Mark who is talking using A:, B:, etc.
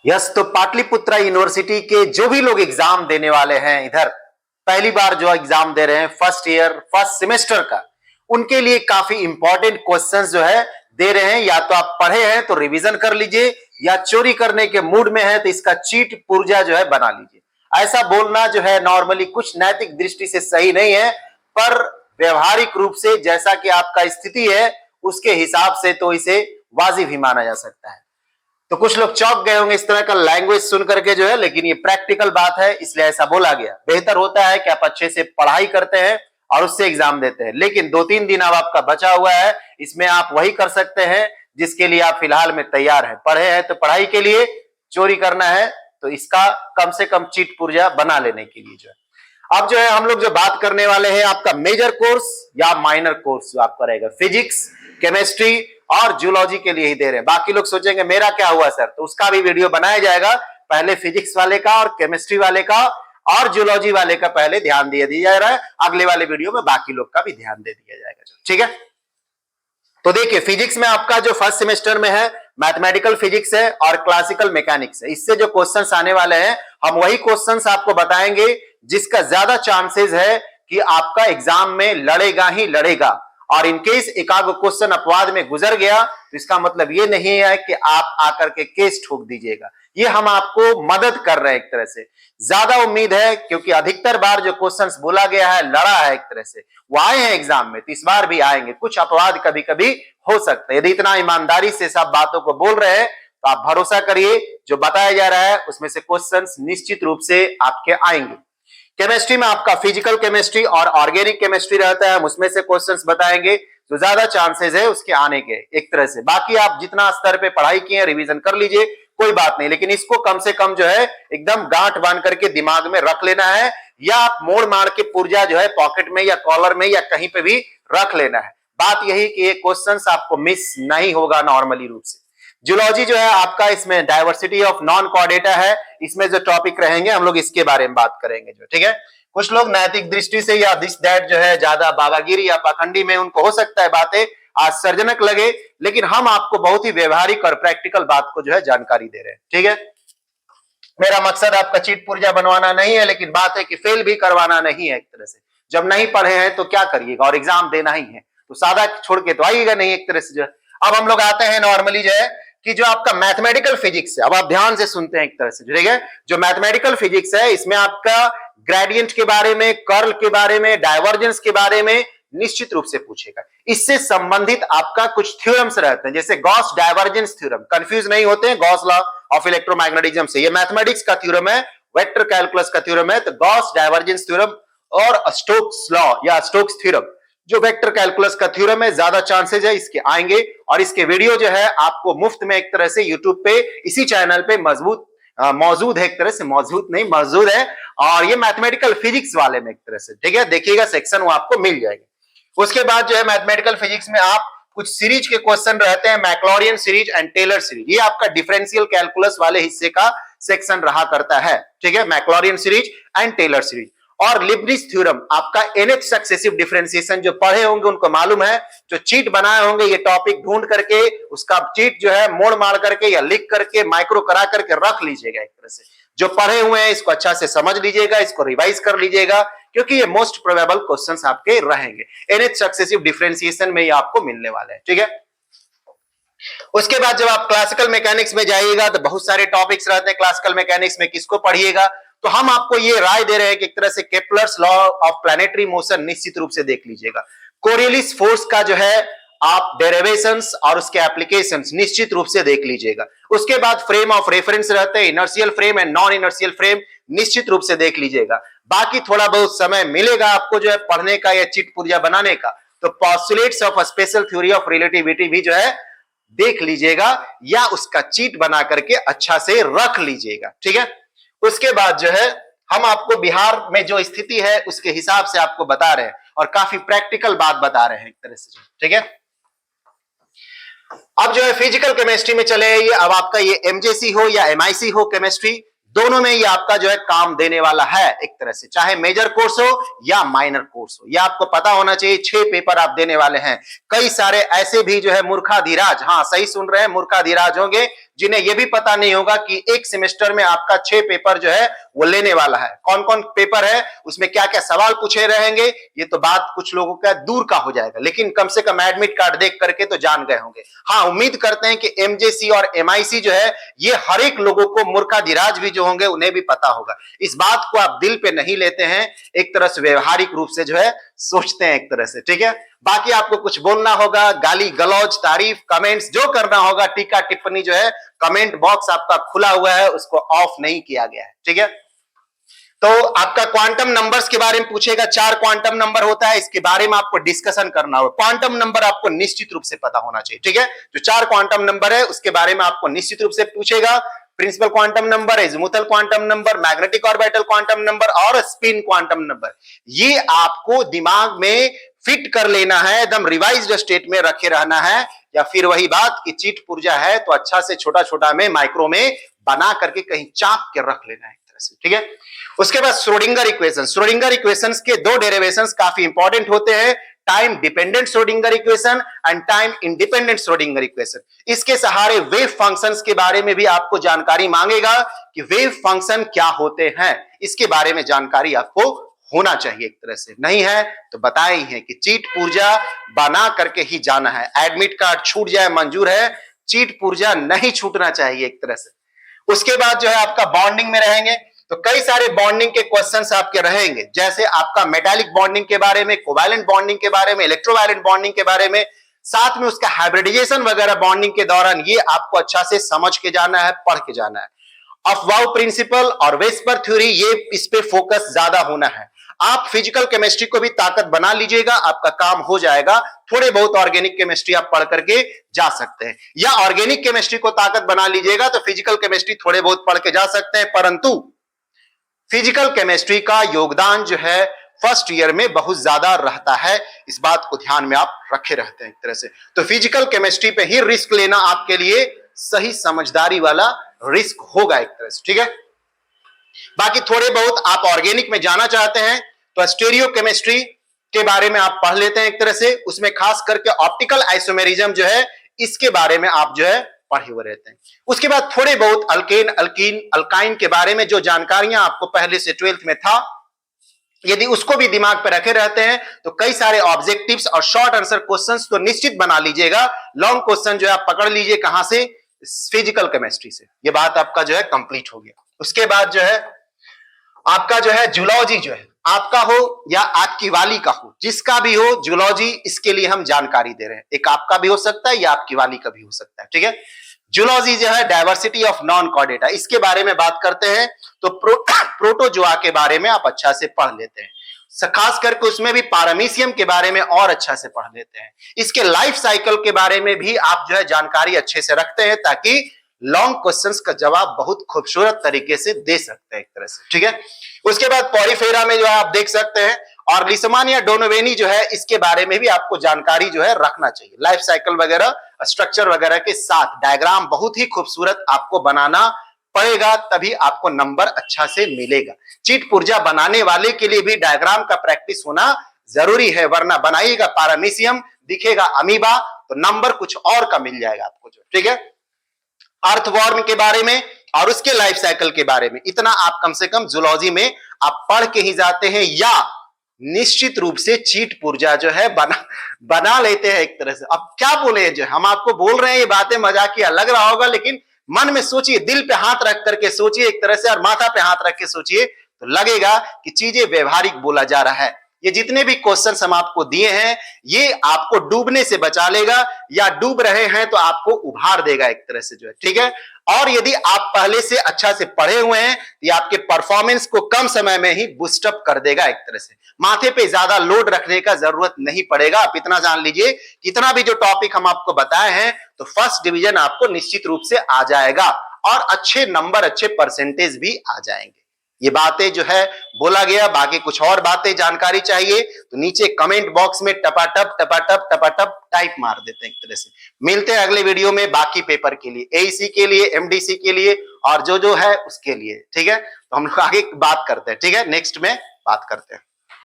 A: Yes, तो Pataliputra university के जो भी लोग एग्जाम देने वाले हैं, इधर पहली बार जो एग्जाम दे रहे हैं फर्स्ट ईयर फर्स्ट सेमेस्टर का, उनके लिए काफी इंपॉर्टेंट क्वेश्चंस जो है दे रहे हैं। या तो आप पढ़े हैं तो रिवीजन कर लीजिए, या चोरी करने के मूड में है तो इसका चीट पुर्जा जो है बना लीजिए। ऐसा बोलना जो है नॉर्मली कुछ नैतिक दृष्टि से सही नहीं है, पर व्यवहारिक रूप से जैसा कि आपका स्थिति है उसके हिसाब से तो इसे वाजिब ही माना जा सकता है। तो कुछ लोग चौंक गए होंगे इस तरह का लैंग्वेज सुन करके जो है, लेकिन ये प्रैक्टिकल बात है इसलिए ऐसा बोला गया। बेहतर होता है कि आप अच्छे से पढ़ाई करते हैं और उससे एग्जाम देते हैं, लेकिन 2-3 दिन अब आपका बचा हुआ है, इसमें आप वही कर सकते हैं जिसके लिए आप फिलहाल में तैयार हैं। पढ़े हैं तो पढ़ाई के लिए, चोरी करना है तो इसका कम से कम चीट पुर्जा बना लेने के लिए जो है। अब जो है हम लोग जो बात करने वाले हैं आपका मेजर कोर्स या माइनर कोर्स जो आपका रहेगा, फिजिक्स, केमिस्ट्री और जूलॉजी के लिए ही दे रहे हैं। बाकी लोग सोचेंगे मेरा क्या हुआ सर, तो उसका भी वीडियो बनाया जाएगा। पहले फिजिक्स वाले का और केमिस्ट्री वाले का और जूलॉजी वाले का पहले ध्यान दिया जा रहा है, अगले वाले वीडियो में बाकी लोग का भी ध्यान दे दिया जाएगा। ठीक है, तो देखिए फिजिक्स में आपका जो फर्स्ट सेमेस्टर में है मैथमेटिकल फिजिक्स है और क्लासिकल मैकेनिक्स है। इससे जो क्वेश्चंस आने वाले हैं हम वही क्वेश्चंस आपको बताएंगे जिसका ज्यादा चांसेस है कि आपका एग्जाम में लड़ेगा ही लड़ेगा। और इनकेस एकाध क्वेश्चन अपवाद में गुजर गया तो इसका मतलब ये नहीं है कि आप आकर के केस ठोक दीजिएगा। ये हम आपको मदद कर रहे हैं एक तरह से। ज्यादा उम्मीद है क्योंकि अधिकतर बार जो क्वेश्चंस बोला गया है, लड़ा है एक तरह से, वो आए हैं एग्जाम में, तो इस बार भी आएंगे। कुछ अपवाद कभी कभी हो सकते हैं। यदि इतना ईमानदारी से सब बातों को बोल रहे हैं तो आप भरोसा करिए, जो बताया जा रहा है उसमें से क्वेश्चंस निश्चित रूप से आपके आएंगे। केमिस्ट्री में आपका फिजिकल केमिस्ट्री और ऑर्गेनिक केमिस्ट्री रहता है, हम उसमें से क्वेश्चंस बताएंगे, तो ज्यादा चांसेस है उसके आने के एक तरह से। बाकी आप जितना स्तर पे पढ़ाई किए रिवीजन कर लीजिए, कोई बात नहीं, लेकिन इसको कम से कम जो है एकदम गांठ बांध करके दिमाग में रख लेना है, या आप मोड़ मार के पुर्जा जो है पॉकेट में या कॉलर में या कहीं पे भी रख लेना है। बात यही कि ये क्वेश्चंस आपको मिस नहीं होगा नॉर्मली रूप से। जूलॉजी जो है आपका, इसमें डायवर्सिटी ऑफ नॉन कॉर्डेटा है, इसमें जो टॉपिक रहेंगे हम लोग इसके बारे में बात करेंगे जो। ठीक है, कुछ लोग नैतिक दृष्टि से या दिस दैट जो है ज्यादा बाबागिरी या पाखंडी में उनको हो सकता है बातें आश्चर्यजनक लगे, लेकिन हम आपको बहुत ही व्यवहारिक और प्रैक्टिकल बात को जो है जानकारी दे रहे हैं। ठीक है, मेरा मकसद आपका चीट पुर्जा बनवाना नहीं है, लेकिन बात है कि फेल भी करवाना नहीं है एक तरह से। जब नहीं पढ़े हैं तो क्या करिएगा, और एग्जाम देना ही है तो सादा छोड़ के तो आइएगा नहीं एक तरह से जो है। अब हम लोग आते हैं नॉर्मली जो है कि जो आपका मैथमेटिकल फिजिक्स है, अब आप ध्यान से सुनते हैं एक तरह से, ठीक है। जो मैथमेटिकल फिजिक्स है इसमें आपका ग्रेडियंट के बारे में, कर्ल के बारे में, डाइवर्जेंस के बारे में निश्चित रूप से पूछेगा। इससे संबंधित आपका कुछ थ्योरम्स रहते हैं, जैसे गॉस डाइवर्जेंस थ्योरम, कंफ्यूज नहीं होते हैं गॉस लॉ ऑफ इलेक्ट्रोमैग्नेटिज्म से, ये मैथमेटिक्स का थ्योरम है, वेक्टर कैलकुलस का थ्योरम है। तो गॉस डाइवर्जेंस थ्योरम और स्टोक्स लॉ या स्टोक्स थ्योरम जो वेक्टर कैलकुलस का थ्योरम है, ज्यादा चांसेस है इसके आएंगे। और इसके वीडियो जो है आपको मुफ्त में एक तरह से यूट्यूब पे इसी चैनल पे मौजूद है, एक तरह से मौजूद है, और ये मैथमेटिकल फिजिक्स वाले में एक तरह से, ठीक है, देखिएगा सेक्शन वो आपको मिल जाएगा। उसके बाद जो है मैथमेटिकल फिजिक्स में आप कुछ सीरीज के क्वेश्चन रहते हैं, मैक्लॉरियन सीरीज एंड टेलर सीरीज, ये आपका डिफरेंशियल कैलकुलस वाले हिस्से का सेक्शन रहा करता है, ठीक है, मैक्लॉरियन सीरीज एंड टेलर सीरीज। और लिबनिज थ्योरम आपका nth सक्सेसिव डिफरेंशिएशन, जो पढ़े होंगे उनको मालूम है, जो चीट बनाए होंगे ये टॉपिक ढूंढ करके उसका चीट जो है मोड़ मार करके या लिख करके माइक्रो करा करके रख लीजिएगा एक तरह से। जो पढ़े हुए हैं इसको अच्छा से समझ लीजिएगा, इसको रिवाइज कर लीजिएगा, क्योंकि ये मोस्ट प्रोबेबल क्वेश्चंस आपके रहेंगे। nth सक्सेसिव डिफरेंशिएशन में ये आपको मिलने वाले हैं, ठीक है। उसके बाद जब आप क्लासिकल मैकेनिक्स में जाइएगा तो बहुत सारे टॉपिक्स रहते हैं क्लासिकल मैकेनिक्स में, किसको पढ़िएगा, तो हम आपको ये राय दे रहे हैं कि एक तरह से Kepler's law of planetary motion निश्चित रूप से देख लीजिएगा। कोरियलिस फोर्स का जो है आप डेरिवेशंस और उसके एप्लीकेशंस निश्चित रूप से देख लीजिएगा। उसके बाद फ्रेम ऑफ रेफरेंस रहते हैं, inertial frame and non inertial frame, निश्चित रूप से देख लीजिएगा। बाकी थोड़ा बहुत समय मिलेगा आपको जो है पढ़ने का या चिट पुर्जा बनाने का, तो postulates of special theory of relativity भी जो है देख लीजिएगा, या उसका चीट बना करके अच्छा से रख लीजिएगा, ठीक है। उसके बाद जो है हम आपको बिहार में जो स्थिति है उसके हिसाब से आपको बता रहे हैं, और काफी प्रैक्टिकल बात बता रहे हैं एक तरह से, ठीक है। अब जो है फिजिकल केमिस्ट्री में चले आइए। अब आपका ये एमजेसी हो या एमआईसी हो केमिस्ट्री, दोनों में ये आपका जो है काम देने वाला है एक तरह से, चाहे मेजर कोर्स हो या माइनर कोर्स हो। ये आपको पता होना चाहिए। 6 पेपर आप देने वाले हैं। कई सारे ऐसे भी जो है मूर्खाधिराज, हाँ सही सुन रहे हैं, मूर्खाधिराज होंगे जिन्हें यह भी पता नहीं होगा कि एक सेमेस्टर में आपका 6 पेपर जो है वो लेने वाला है। कौन कौन पेपर है, उसमें क्या क्या सवाल पूछे रहेंगे, ये तो बात कुछ लोगों का दूर का हो जाएगा, लेकिन कम से कम एडमिट कार्ड देख करके तो जान गए होंगे। हाँ, उम्मीद करते हैं कि एमजेसी और एमआईसी जो है ये हर एक लोगों को, मूर्खाधिराज भी जो होंगे उन्हें भी पता होगा। इस बात को आप दिल पे नहीं लेते हैं, एक तरह से व्यवहारिक रूप से जो है सोचते हैं एक तरह से, ठीक है। बाकी आपको कुछ बोलना होगा, गाली गलौज, तारीफ, कमेंट्स जो करना होगा, टीका टिप्पणी जो है, कमेंट बॉक्स आपका खुला हुआ है, उसको ऑफ नहीं किया गया है, ठीक है। तो आपका क्वांटम नंबर्स के बारे में पूछेगा, 4 क्वांटम नंबर होता है, इसके बारे में आपको डिस्कशन करना होगा। क्वांटम नंबर आपको निश्चित रूप से पता होना चाहिए, ठीक है। जो 4 क्वांटम नंबर है उसके बारे में आपको निश्चित रूप से पूछेगा। Principal quantum number, azimuthal quantum number, magnetic orbital quantum number और स्पिन क्वांटम नंबर, ये आपको दिमाग में फिट कर लेना है, एकदम रिवाइज्ड स्टेट में रखे रहना है। या फिर वही बात कि चीट पुर्जा है तो अच्छा से छोटा छोटा में, माइक्रो में बना करके कहीं चाप के रख लेना है एक तरह से, ठीक है। उसके बाद श्रोडिंगर इक्वेशन, श्रोडिंगर इक्वेशंस के 2 डेरिवेशंस काफी इंपॉर्टेंट होते हैं, time dependent Schrodinger equation and time independent Schrodinger equation. इसके सहारे वेव फंक्शंस के बारे में भी आपको जानकारी मांगेगा कि वेव फंक्शन क्या होते हैं, इसके बारे में जानकारी आपको होना चाहिए एक तरह से। नहीं है तो बताए ही है कि चीट पुर्जा बना करके ही जाना है। एडमिट कार्ड छूट जाए मंजूर है, चीट पुर्जा नहीं छूटना चाहिए एक तरह से। उसके बाद जो है आपका बॉन्डिंग में रहेंगे, तो कई सारे बॉन्डिंग के क्वेश्चंस आपके रहेंगे, जैसे आपका मेटालिक बॉन्डिंग के बारे में, कोवैलेंट बॉन्डिंग के बारे में, इलेक्ट्रोवायलेंट बॉन्डिंग के बारे में, साथ में उसका हाइब्रिडाइजेशन वगैरह बॉन्डिंग के दौरान, ये आपको अच्छा से समझ के जाना है, पढ़ के जाना है। अफवाउ प्रिंसिपल और वेस्पर थ्योरी, ये इस पे फोकस ज्यादा होना है। आप फिजिकल केमिस्ट्री को भी ताकत बना लीजिएगा, आपका काम हो जाएगा। थोड़े बहुत ऑर्गेनिक केमिस्ट्री आप पढ़ करके जा सकते हैं, या ऑर्गेनिक केमिस्ट्री को ताकत बना लीजिएगा तो फिजिकल केमिस्ट्री थोड़े बहुत पढ़ के जा सकते हैं। परंतु फिजिकल केमिस्ट्री का योगदान जो है फर्स्ट ईयर में बहुत ज्यादा रहता है, इस बात को ध्यान में आप रखे रहते हैं एक तरह से। तो फिजिकल केमिस्ट्री पे ही रिस्क लेना आपके लिए सही समझदारी वाला रिस्क होगा एक तरह से, ठीक है। बाकी थोड़े बहुत आप ऑर्गेनिक में जाना चाहते हैं तो स्टीरियो केमिस्ट्री के बारे में आप पढ़ लेते हैं एक तरह से, उसमें खास करके ऑप्टिकल आइसोमेरिज्म जो है इसके बारे में आप जो है पढ़े हुए रहते हैं। उसके बाद थोड़े बहुत अल्केन, अल्कीन, अल्काइन के बारे में जो जानकारियां आपको पहले से 12th में था, यदि उसको भी दिमाग पर रखे रहते हैं तो कई सारे ऑब्जेक्टिव्स और शॉर्ट आंसर क्वेश्चंस तो निश्चित बना लीजिएगा। लॉन्ग क्वेश्चन जो है आप पकड़ लीजिए कहां से, फिजिकल केमिस्ट्री से। ये बात आपका जो है कंप्लीट हो गया। उसके बाद जो है आपका जो है जूलॉजी, जो है आपका हो या आपकी वाली का हो, जिसका भी हो जूलॉजी, इसके लिए हम जानकारी दे रहे हैं। एक आपका भी हो सकता है या आपकी वाली का भी हो सकता है, ठीक है। जूलॉजी जो है डायवर्सिटी ऑफ नॉन कॉर्डेटा, इसके बारे में बात करते हैं तो प्रोटोजोआ के बारे में आप अच्छा से पढ़ लेते हैं, खास करके उसमें भी पारामीशियम के बारे में और अच्छा से पढ़ लेते हैं। इसके लाइफ साइकिल के बारे में भी आप जो है जानकारी अच्छे से रखते हैं, ताकि लॉन्ग क्वेश्चंस का जवाब बहुत खूबसूरत तरीके से दे सकते हैं एक तरह से, ठीक है। उसके बाद पॉलीफेरा में जो है आप देख सकते हैं, और लिसमानिया डोनोवेनी जो है इसके बारे में भी आपको जानकारी जो है रखना चाहिए। लाइफ साइकिल वगैरह, स्ट्रक्चर वगैरह के साथ डायग्राम बहुत ही खूबसूरत आपको बनाना पड़ेगा, तभी आपको नंबर अच्छा से मिलेगा। चीट पुर्जा बनाने वाले के लिए भी डायग्राम का प्रैक्टिस होना जरूरी है, वरना बनाइएगा पारामीशियम, दिखेगा अमीबा, तो नंबर कुछ और का मिल जाएगा आपको जो, ठीक है। अर्थवॉर्म के बारे में और उसके लाइफ साइकिल के बारे में इतना आप कम से कम जूलॉजी में आप पढ़ के ही जाते हैं, या निश्चित रूप से चीट पुर्जा जो है बना लेते हैं एक तरह से। अब क्या बोले, जो हम आपको बोल रहे हैं ये बातें मजाकिया लग रहा होगा, लेकिन मन में सोचिए, दिल पे हाथ रख करके सोचिए एक तरह से, और माथा पे हाथ रख के सोचिए, तो लगेगा कि चीजें व्यवहारिक बोला जा रहा है। ये जितने भी क्वेश्चंस हम आपको दिए हैं, ये आपको डूबने से बचा लेगा, या डूब रहे हैं तो आपको उभार देगा एक तरह से जो है, ठीक है। और यदि आप पहले से अच्छा से पढ़े हुए हैं, ये आपके परफॉर्मेंस को कम समय में ही बूस्टअप कर देगा एक तरह से। माथे पे ज्यादा लोड रखने का जरूरत नहीं पड़ेगा। आप इतना जान लीजिए, कितना भी जो टॉपिक हम आपको बताए हैं, तो फर्स्ट डिवीजन आपको निश्चित रूप से आ जाएगा, और अच्छे नंबर, अच्छे परसेंटेज भी आ जाएंगे। ये बातें जो है बोला गया, बाकी कुछ और बातें जानकारी चाहिए तो नीचे कमेंट बॉक्स में टपाटप टपाटप टपाटप टाइप मार देते हैं एक तरह से। मिलते हैं अगले वीडियो में बाकी पेपर के लिए, एईसी के लिए, एमडीसी के लिए, और जो है उसके लिए, ठीक है। तो हम लोग आगे बात करते हैं, ठीक है, नेक्स्ट में बात करते हैं।